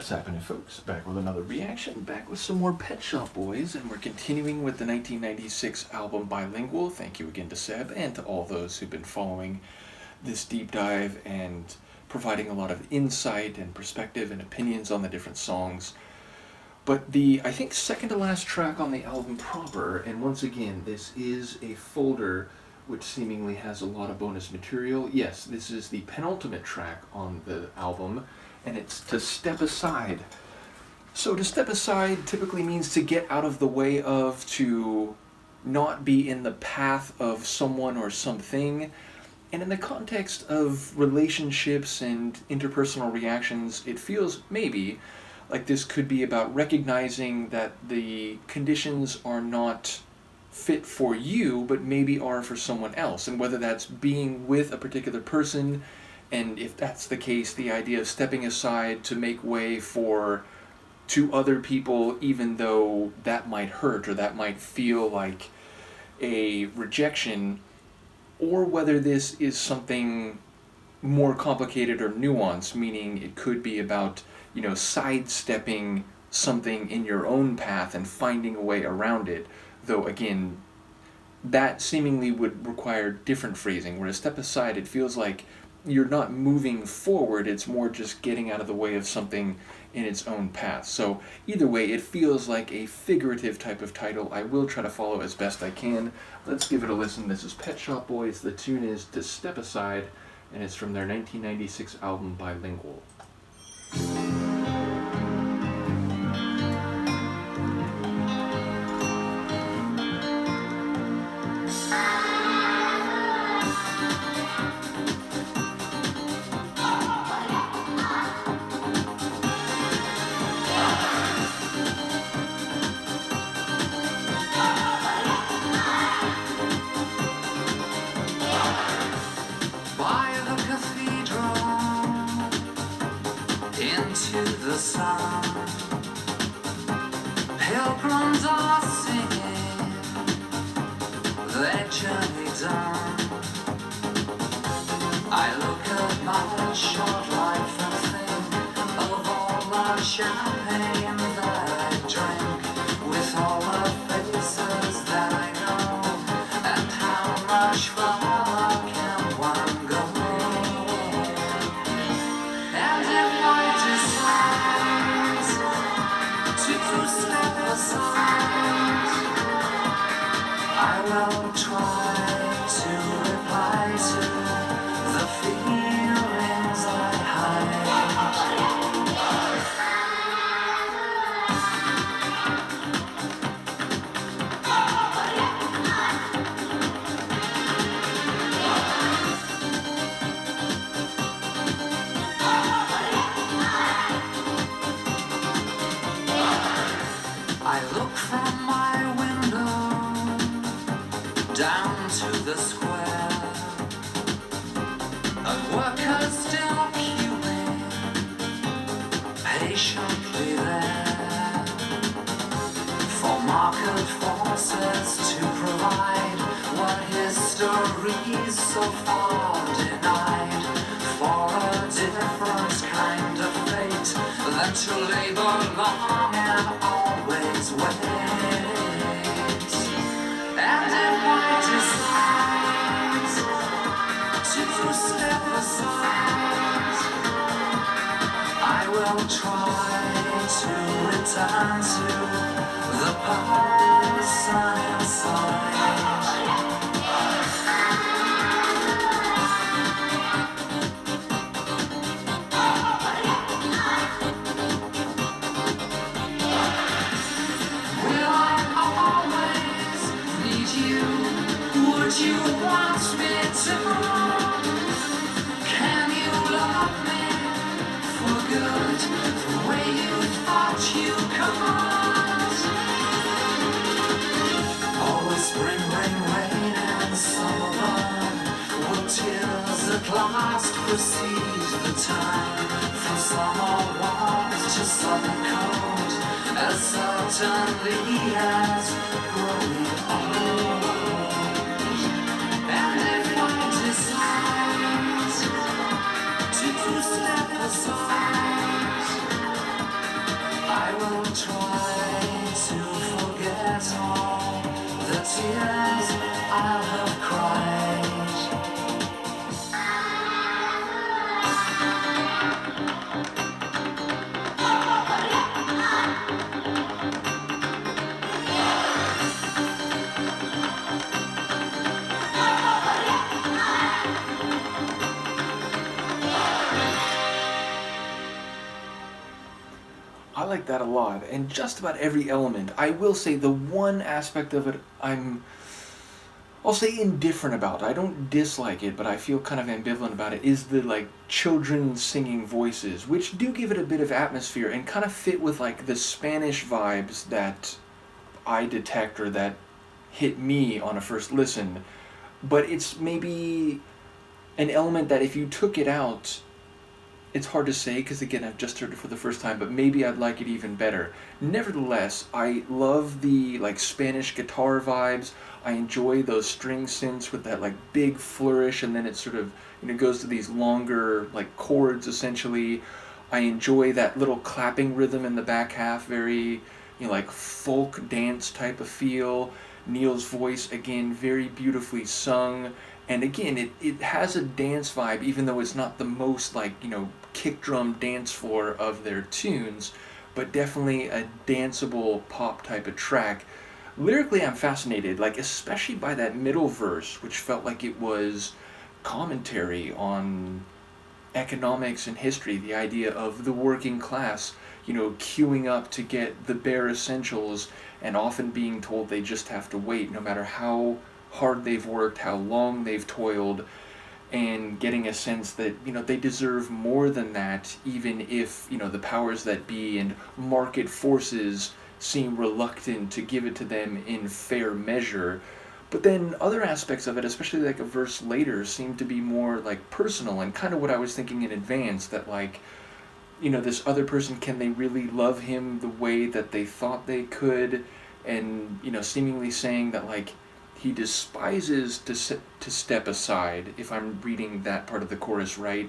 What's happening, folks? Back with another reaction, back with some more Pet Shop Boys, and we're continuing with the 1996 album Bilingual. Thank you again to Seb and to all those who've been following this deep dive and providing a lot of insight and perspective and opinions on the different songs. But the, I think, second to last track on the album proper, and once again, this is a folder which seemingly has a lot of bonus material. Yes, this is the penultimate track on the album, and it's To Step Aside. So to step aside typically means to get out of the way of, to not be in the path of someone or something. And in the context of relationships and interpersonal reactions, it feels maybe like this could be about recognizing that the conditions are not fit for you, but maybe are for someone else. And whether that's being with a particular person, and if that's the case, the idea of stepping aside to make way for to other people, even though that might hurt or that might feel like a rejection, or whether this is something more complicated or nuanced, meaning it could be about, sidestepping something in your own path and finding a way around it. Though, again, that seemingly would require different phrasing, whereas step aside, it feels like you're not moving forward, it's more just getting out of the way of something in its own path. So either way, it feels like a figurative type of title. I will try to follow as best I can. Let's give it a listen. This is Pet Shop Boys. The tune is To Step Aside, and it's from their 1996 album Bilingual. Into the sun, pilgrims are singing their journey done. I look at my short life and think of all the champagne that I drank, with all the faces that I know, and how much farther can one go. And if I to step aside, I will try to reply to the feelings I hide. I look from my window down to the square, and workers still queuing patiently there for market forces to provide what history so far denied, for a different kind of fate than to labor long and always wait. And if I decide to step aside, I will try to return to the person inside. Would you want me to? Can you love me for good, the way you thought you could? Always spring, rain, and summer burn, will tears at last precede the time, from summer warmth to southern cold, as certainly as growing old. And if I decide to step aside, will try to forget all the tears I have cried. I like that a lot, and just about every element. I will say the one aspect of it I'll say indifferent about. I don't dislike it, but I feel kind of ambivalent about it, is the like children singing voices, which do give it a bit of atmosphere and kind of fit with like the Spanish vibes that I detect or that hit me on a first listen. But it's maybe an element that if you took it out, it's hard to say because again I've just heard it for the first time, but maybe I'd like it even better. Nevertheless, I love the like Spanish guitar vibes. I enjoy those string synths with that like big flourish, and then it sort of goes to these longer like chords essentially. I enjoy that little clapping rhythm in the back half, very like folk dance type of feel. Neil's voice again very beautifully sung. And again, it has a dance vibe, even though it's not the most like, kick drum dance floor of their tunes, but definitely a danceable pop type of track. Lyrically, I'm fascinated, like especially by that middle verse, which felt like it was commentary on economics and history, the idea of the working class, queuing up to get the bare essentials and often being told they just have to wait no matter how hard they've worked, how long they've toiled, and getting a sense that they deserve more than that, even if the powers that be and market forces seem reluctant to give it to them in fair measure. But then other aspects of it, especially like a verse later, seem to be more like personal and kind of what I was thinking in advance, that like this other person, can they really love him the way that they thought they could? And seemingly saying that like he despises to step aside, if I'm reading that part of the chorus right,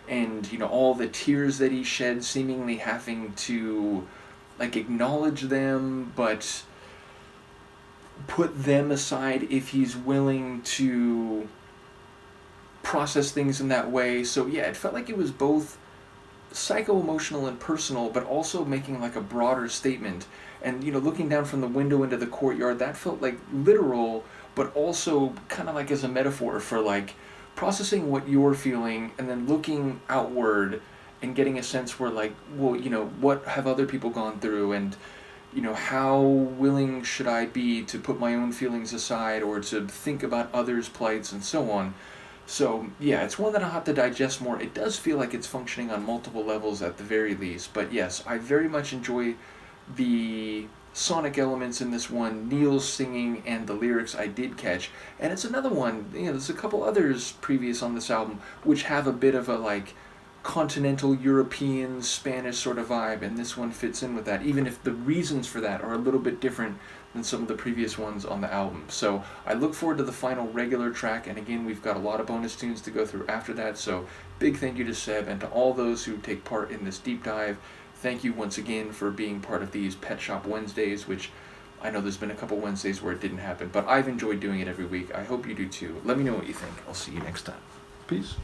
and all the tears that he shed, seemingly having to like acknowledge them but put them aside if he's willing to process things in that way. So yeah, it felt like it was both psycho-emotional and personal, but also making like a broader statement. And looking down from the window into the courtyard, that felt like literal, but also kind of like as a metaphor for like processing what you're feeling and then looking outward and getting a sense where like, well, what have other people gone through, and how willing should I be to put my own feelings aside or to think about others' plights and so on. So yeah, it's one that I'll have to digest more. It does feel like it's functioning on multiple levels at the very least. But yes, I very much enjoy the sonic elements in this one, Neil's singing, and the lyrics I did catch. And it's another one, there's a couple others previous on this album which have a bit of a like continental European Spanish sort of vibe, and this one fits in with that, even if the reasons for that are a little bit different than some of the previous ones on the album. So I look forward to the final regular track, and again, we've got a lot of bonus tunes to go through after that. So big thank you to Seb and to all those who take part in this deep dive. Thank you once again for being part of these Pet Shop Wednesdays, which I know there's been a couple Wednesdays where it didn't happen, but I've enjoyed doing it every week. I hope you do too. Let me know what you think. I'll see you next time. Peace.